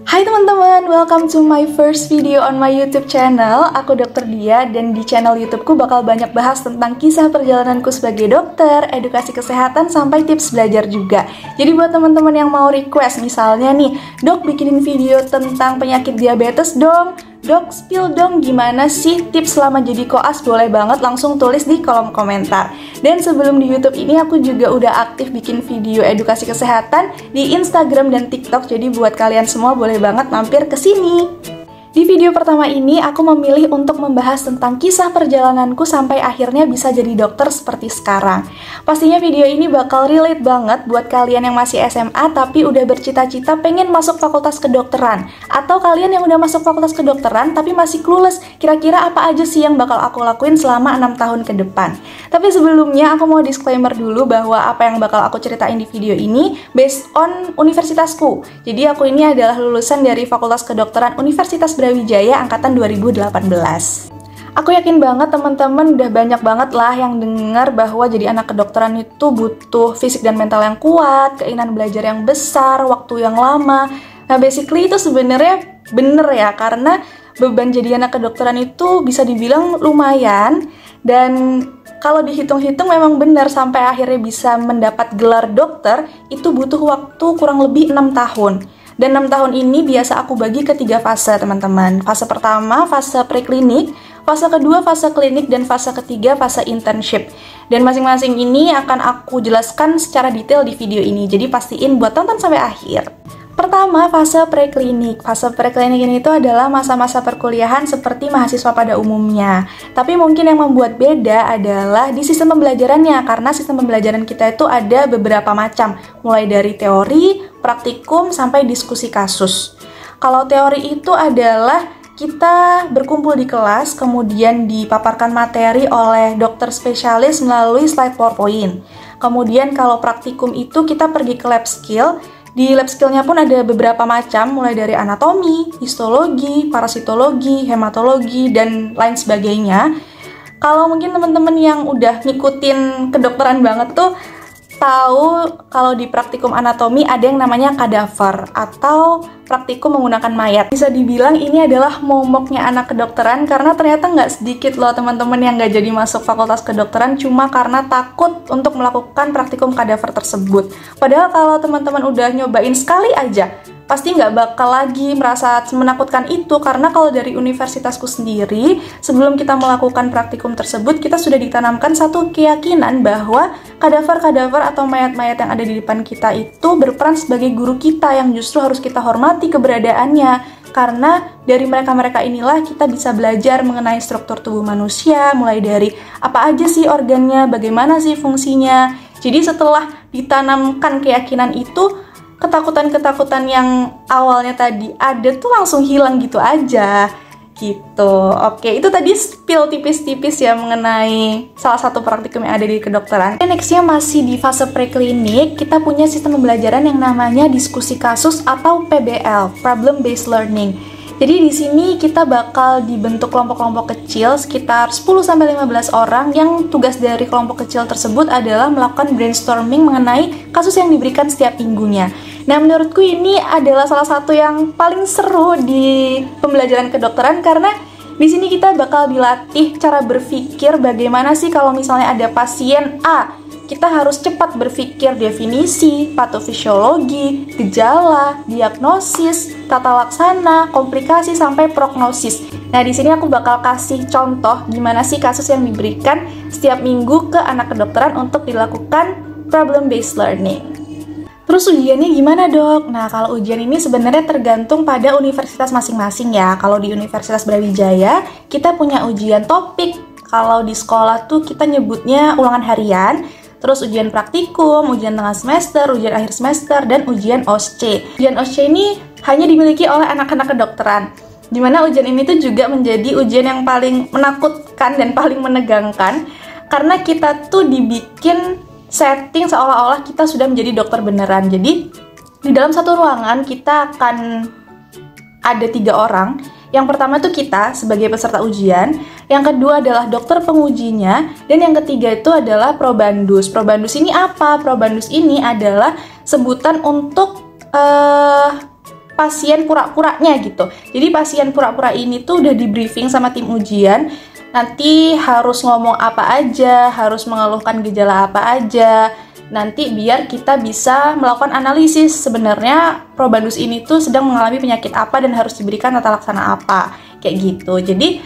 Hai teman-teman, welcome to my first video on my YouTube channel. Aku Dr. Dia dan di channel YouTubeku bakal banyak bahas tentang kisah perjalananku sebagai dokter, edukasi kesehatan, sampai tips belajar juga. Jadi buat teman-teman yang mau request, misalnya nih, Dok bikinin video tentang penyakit diabetes dong. Dok, spill dong gimana sih tips selama jadi koas, boleh banget langsung tulis di kolom komentar. Dan sebelum di YouTube ini aku juga udah aktif bikin video edukasi kesehatan di Instagram dan TikTok. Jadi buat kalian semua boleh banget mampir ke sini. Di video pertama ini aku memilih untuk membahas tentang kisah perjalananku sampai akhirnya bisa jadi dokter seperti sekarang. Pastinya video ini bakal relate banget buat kalian yang masih SMA tapi udah bercita-cita pengen masuk fakultas kedokteran, atau kalian yang udah masuk fakultas kedokteran tapi masih clueless kira-kira apa aja sih yang bakal aku lakuin selama 6 tahun ke depan. Tapi sebelumnya aku mau disclaimer dulu bahwa apa yang bakal aku ceritain di video ini based on universitasku. Jadi aku ini adalah lulusan dari Fakultas Kedokteran Universitas Brawijaya angkatan 2018. Aku yakin banget teman-teman udah banyak banget lah yang dengar bahwa jadi anak kedokteran itu butuh fisik dan mental yang kuat, keinginan belajar yang besar, waktu yang lama. Nah basically itu sebenarnya bener ya, karena beban jadi anak kedokteran itu bisa dibilang lumayan. Dan kalau dihitung-hitung memang benar, sampai akhirnya bisa mendapat gelar dokter itu butuh waktu kurang lebih 6 tahun. Dan 6 tahun ini biasa aku bagi ke 3 fase teman-teman. Fase pertama, fase preklinik, fase kedua, fase klinik, dan fase ketiga, fase internship. Dan masing-masing ini akan aku jelaskan secara detail di video ini, jadi pastiin buat tonton sampai akhir. Pertama, fase preklinik. Fase preklinik ini itu adalah masa-masa perkuliahan seperti mahasiswa pada umumnya. Tapi mungkin yang membuat beda adalah di sistem pembelajarannya, karena sistem pembelajaran kita itu ada beberapa macam, mulai dari teori, praktikum, sampai diskusi kasus. Kalau teori itu adalah kita berkumpul di kelas, kemudian dipaparkan materi oleh dokter spesialis melalui slide PowerPoint. Kemudian kalau praktikum itu kita pergi ke lab skill. Di lab skill-nya pun ada beberapa macam, mulai dari anatomi, histologi, parasitologi, hematologi, dan lain sebagainya. Kalau mungkin teman-teman yang udah ngikutin kedokteran banget tuh tahu kalau di praktikum anatomi ada yang namanya kadaver atau praktikum menggunakan mayat. Bisa dibilang ini adalah momoknya anak kedokteran, karena ternyata nggak sedikit loh teman-teman yang nggak jadi masuk fakultas kedokteran cuma karena takut untuk melakukan praktikum kadaver tersebut. Padahal kalau teman-teman udah nyobain sekali aja, pasti nggak bakal lagi merasa menakutkan itu, karena kalau dari universitasku sendiri, sebelum kita melakukan praktikum tersebut, kita sudah ditanamkan satu keyakinan bahwa kadaver-kadaver atau mayat-mayat yang ada di depan kita itu berperan sebagai guru kita yang justru harus kita hormati keberadaannya, karena dari mereka-mereka inilah kita bisa belajar mengenai struktur tubuh manusia, mulai dari apa aja sih organnya, bagaimana sih fungsinya. Jadi setelah ditanamkan keyakinan itu, ketakutan-ketakutan yang awalnya tadi ada tuh langsung hilang gitu aja gitu. Oke, itu tadi spill tipis-tipis ya mengenai salah satu praktikum yang ada di kedokteran. Nextnya masih di fase preklinik, kita punya sistem pembelajaran yang namanya diskusi kasus atau PBL, Problem Based Learning. Jadi di sini kita bakal dibentuk kelompok-kelompok kecil sekitar 10-15 orang, yang tugas dari kelompok kecil tersebut adalah melakukan brainstorming mengenai kasus yang diberikan setiap minggunya. Nah, menurutku ini adalah salah satu yang paling seru di pembelajaran kedokteran, karena di sini kita bakal dilatih cara berpikir bagaimana sih kalau misalnya ada pasien A. Kita harus cepat berpikir definisi, patofisiologi, gejala, diagnosis, tata laksana, komplikasi, sampai prognosis. Nah, di sini aku bakal kasih contoh gimana sih kasus yang diberikan setiap minggu ke anak kedokteran untuk dilakukan problem based learning. Terus ujiannya gimana dok? Nah, kalau ujian ini sebenarnya tergantung pada universitas masing-masing ya. Kalau di Universitas Brawijaya, kita punya ujian topik. Kalau di sekolah tuh kita nyebutnya ulangan harian. Terus ujian praktikum, ujian tengah semester, ujian akhir semester, dan ujian OSCE. Ujian OSCE ini hanya dimiliki oleh anak-anak kedokteran. Dimana ujian ini tuh juga menjadi ujian yang paling menakutkan dan paling menegangkan. Karena kita tuh dibikin setting seolah-olah kita sudah menjadi dokter beneran. Jadi di dalam satu ruangan kita akan ada 3 orang. Yang pertama tuh kita sebagai peserta ujian, yang kedua adalah dokter pengujinya, dan yang ketiga itu adalah probandus. Probandus ini apa? Probandus ini adalah sebutan untuk pasien pura-puranya gitu. Jadi pasien pura-pura ini tuh udah di briefing sama tim ujian, nanti harus ngomong apa aja, harus mengeluhkan gejala apa aja, nanti biar kita bisa melakukan analisis sebenarnya probandus ini tuh sedang mengalami penyakit apa dan harus diberikan tata laksana apa, kayak gitu. Jadi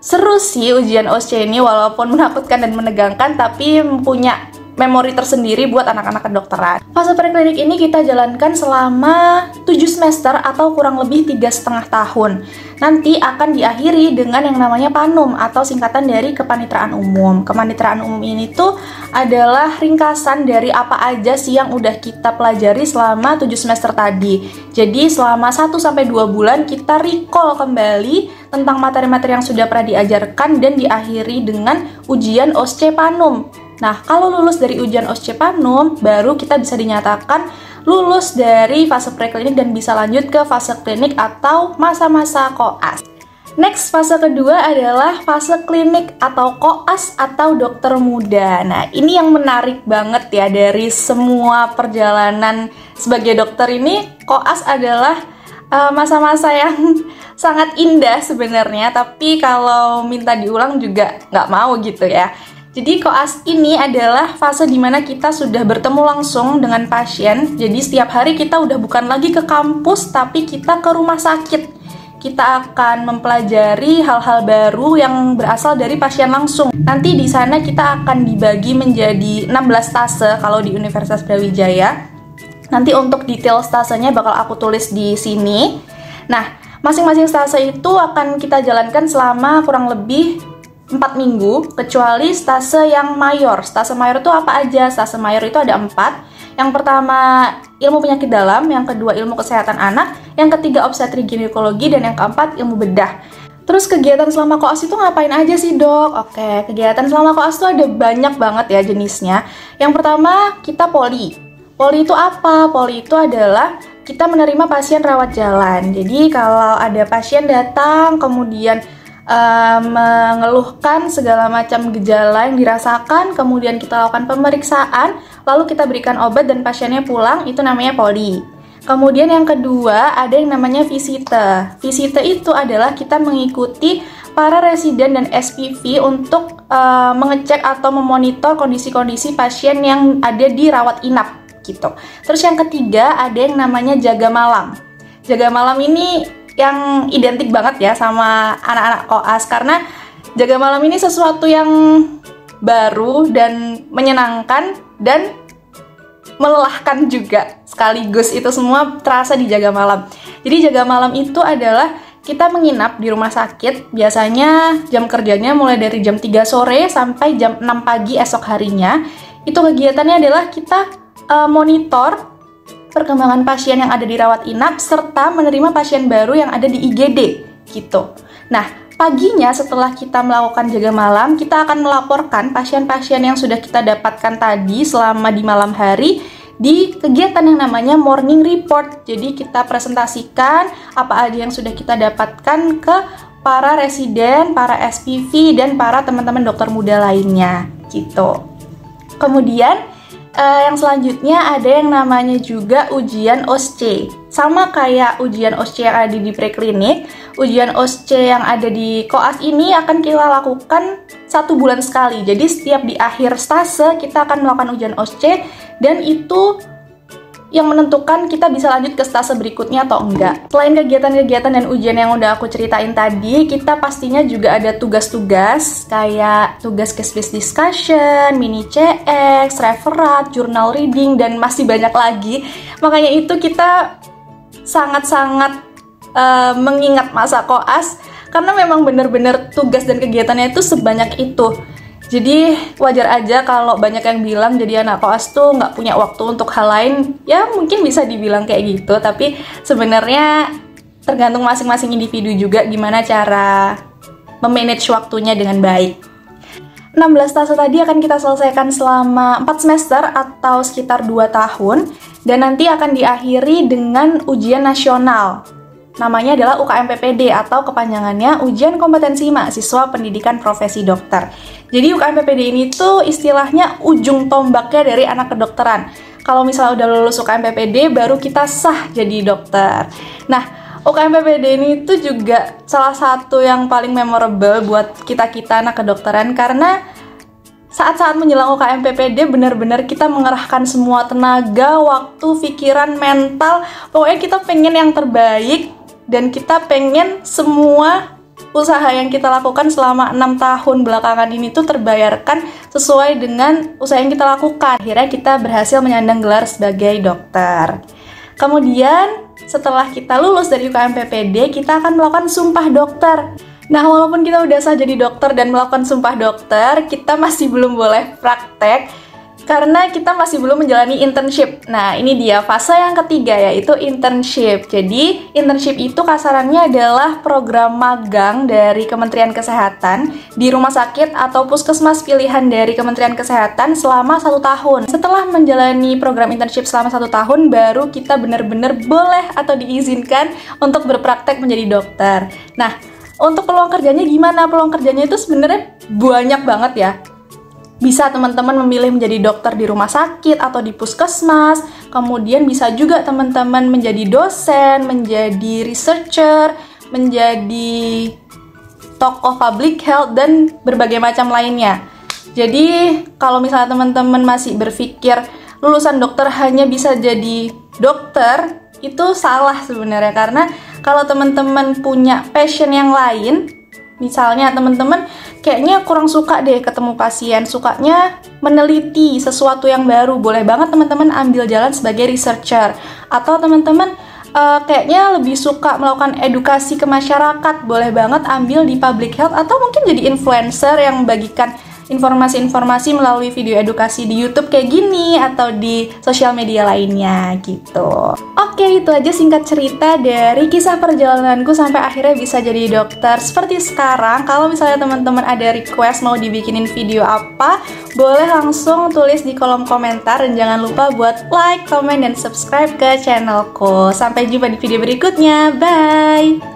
seru sih ujian OSCE ini, walaupun menakutkan dan menegangkan, tapi punya memori tersendiri buat anak-anak kedokteran. Fase preklinik ini kita jalankan selama 7 semester atau kurang lebih 3,5 tahun. Nanti akan diakhiri dengan yang namanya PANUM atau singkatan dari Kepanitraan Umum. Kepanitraan Umum ini tuh adalah ringkasan dari apa aja sih yang udah kita pelajari selama 7 semester tadi. Jadi selama 1-2 bulan kita recall kembali tentang materi-materi yang sudah pernah diajarkan dan diakhiri dengan ujian OSCE PANUM. Nah, kalau lulus dari ujian OSCE PANUM, baru kita bisa dinyatakan lulus dari fase preklinik dan bisa lanjut ke fase klinik atau masa-masa koas. Next, fase kedua adalah fase klinik atau koas atau dokter muda. Nah, ini yang menarik banget ya dari semua perjalanan sebagai dokter ini. Koas adalah masa-masa yang sangat indah sebenarnya, tapi kalau minta diulang juga nggak mau gitu ya. Jadi koas ini adalah fase dimana kita sudah bertemu langsung dengan pasien. Jadi setiap hari kita udah bukan lagi ke kampus, tapi kita ke rumah sakit. Kita akan mempelajari hal-hal baru yang berasal dari pasien langsung. Nanti di sana kita akan dibagi menjadi 16 stase kalau di Universitas Brawijaya. Nanti untuk detail stasenya bakal aku tulis di sini. Nah, masing-masing stase itu akan kita jalankan selama kurang lebih 4 minggu, kecuali stase yang mayor. Stase mayor itu apa aja? Stase mayor itu ada 4. Yang pertama ilmu penyakit dalam, yang kedua ilmu kesehatan anak, yang ketiga obstetri ginekologi, dan yang keempat ilmu bedah. Terus kegiatan selama koas itu ngapain aja sih dok? Oke, kegiatan selama koas itu ada banyak banget ya jenisnya. Yang pertama kita poli. Poli itu apa? Poli itu adalah kita menerima pasien rawat jalan. Jadi kalau ada pasien datang kemudian mengeluhkan segala macam gejala yang dirasakan, kemudian kita lakukan pemeriksaan, lalu kita berikan obat dan pasiennya pulang, itu namanya poli. Kemudian yang kedua ada yang namanya visite. Visite itu adalah kita mengikuti para residen dan SPV untuk mengecek atau memonitor kondisi-kondisi pasien yang ada di rawat inap gitu. Terus yang ketiga ada yang namanya jaga malam. Jaga malam ini yang identik banget ya sama anak-anak koas, karena jaga malam ini sesuatu yang baru dan menyenangkan dan melelahkan juga sekaligus. Itu semua terasa di jaga malam. Jadi jaga malam itu adalah kita menginap di rumah sakit, biasanya jam kerjanya mulai dari jam 3 sore sampai jam 6 pagi esok harinya. Itu kegiatannya adalah kita monitor perkembangan pasien yang ada di rawat inap serta menerima pasien baru yang ada di IGD gitu. Nah, paginya setelah kita melakukan jaga malam, kita akan melaporkan pasien-pasien yang sudah kita dapatkan tadi selama di malam hari di kegiatan yang namanya morning report. Jadi kita presentasikan apa aja yang sudah kita dapatkan ke para residen, para SPV, dan para teman-teman dokter muda lainnya gitu. Kemudian yang selanjutnya ada yang namanya juga ujian OSCE. Sama kayak ujian OSCE yang ada di preklinik, ujian OSCE yang ada di koas ini akan kita lakukan 1 bulan sekali. Jadi setiap di akhir stase kita akan melakukan ujian OSCE, dan itu yang menentukan kita bisa lanjut ke stase berikutnya atau enggak. Selain kegiatan-kegiatan dan ujian yang udah aku ceritain tadi, kita pastinya juga ada tugas-tugas kayak tugas case-based discussion, mini CX, referat, journal reading, dan masih banyak lagi. Makanya itu kita sangat-sangat mengingat masa koas, karena memang benar-benar tugas dan kegiatannya itu sebanyak itu. Jadi wajar aja kalau banyak yang bilang jadi anak koas tuh nggak punya waktu untuk hal lain. Ya mungkin bisa dibilang kayak gitu, tapi sebenarnya tergantung masing-masing individu juga gimana cara memanage waktunya dengan baik. 16 stase tadi akan kita selesaikan selama 4 semester atau sekitar 2 tahun, dan nanti akan diakhiri dengan ujian nasional. Namanya adalah UKMPPD atau kepanjangannya Ujian Kompetensi Mahasiswa Pendidikan Profesi Dokter. Jadi UKMPPD ini tuh istilahnya ujung tombaknya dari anak kedokteran. kalau misalnya udah lulus UKM PPD baru kita sah jadi dokter. Nah, UKM PPD ini tuh juga salah satu yang paling memorable buat kita-kita anak kedokteran, karena saat-saat menjelang UKM PPD benar-benar kita mengerahkan semua tenaga, waktu, pikiran, mental. Pokoknya kita pengen yang terbaik dan kita pengen semua usaha yang kita lakukan selama 6 tahun belakangan ini tuh terbayarkan sesuai dengan usaha yang kita lakukan. Akhirnya kita berhasil menyandang gelar sebagai dokter. Kemudian setelah kita lulus dari UKM PPD, kita akan melakukan sumpah dokter. Nah, walaupun kita udah sah jadi dokter dan melakukan sumpah dokter, kita masih belum boleh praktek karena kita masih belum menjalani internship. Nah, ini dia fase yang ketiga, yaitu internship. Jadi, internship itu kasarannya adalah program magang dari Kementerian Kesehatan di rumah sakit atau puskesmas pilihan dari Kementerian Kesehatan selama 1 tahun. Setelah menjalani program internship selama 1 tahun, baru kita benar-benar boleh atau diizinkan untuk berpraktek menjadi dokter. Nah, untuk peluang kerjanya gimana? Peluang kerjanya itu sebenarnya banyak banget ya. Bisa teman-teman memilih menjadi dokter di rumah sakit atau di puskesmas. Kemudian bisa juga teman-teman menjadi dosen, menjadi researcher, menjadi tokoh public health, dan berbagai macam lainnya. Jadi kalau misalnya teman-teman masih berpikir lulusan dokter hanya bisa jadi dokter, itu salah sebenarnya, karena kalau teman-teman punya passion yang lain, misalnya teman-teman kayaknya kurang suka deh ketemu pasien, sukanya meneliti sesuatu yang baru, boleh banget teman-teman ambil jalan sebagai researcher. Atau teman-teman kayaknya lebih suka melakukan edukasi ke masyarakat, boleh banget ambil di public health, atau mungkin jadi influencer yang membagikan informasi-informasi melalui video edukasi di YouTube kayak gini atau di sosial media lainnya gitu. Oke, itu aja singkat cerita dari kisah perjalananku sampai akhirnya bisa jadi dokter seperti sekarang. Kalau misalnya teman-teman ada request mau dibikinin video apa, boleh langsung tulis di kolom komentar, dan jangan lupa buat like, comment, dan subscribe ke channelku. Sampai jumpa di video berikutnya. Bye!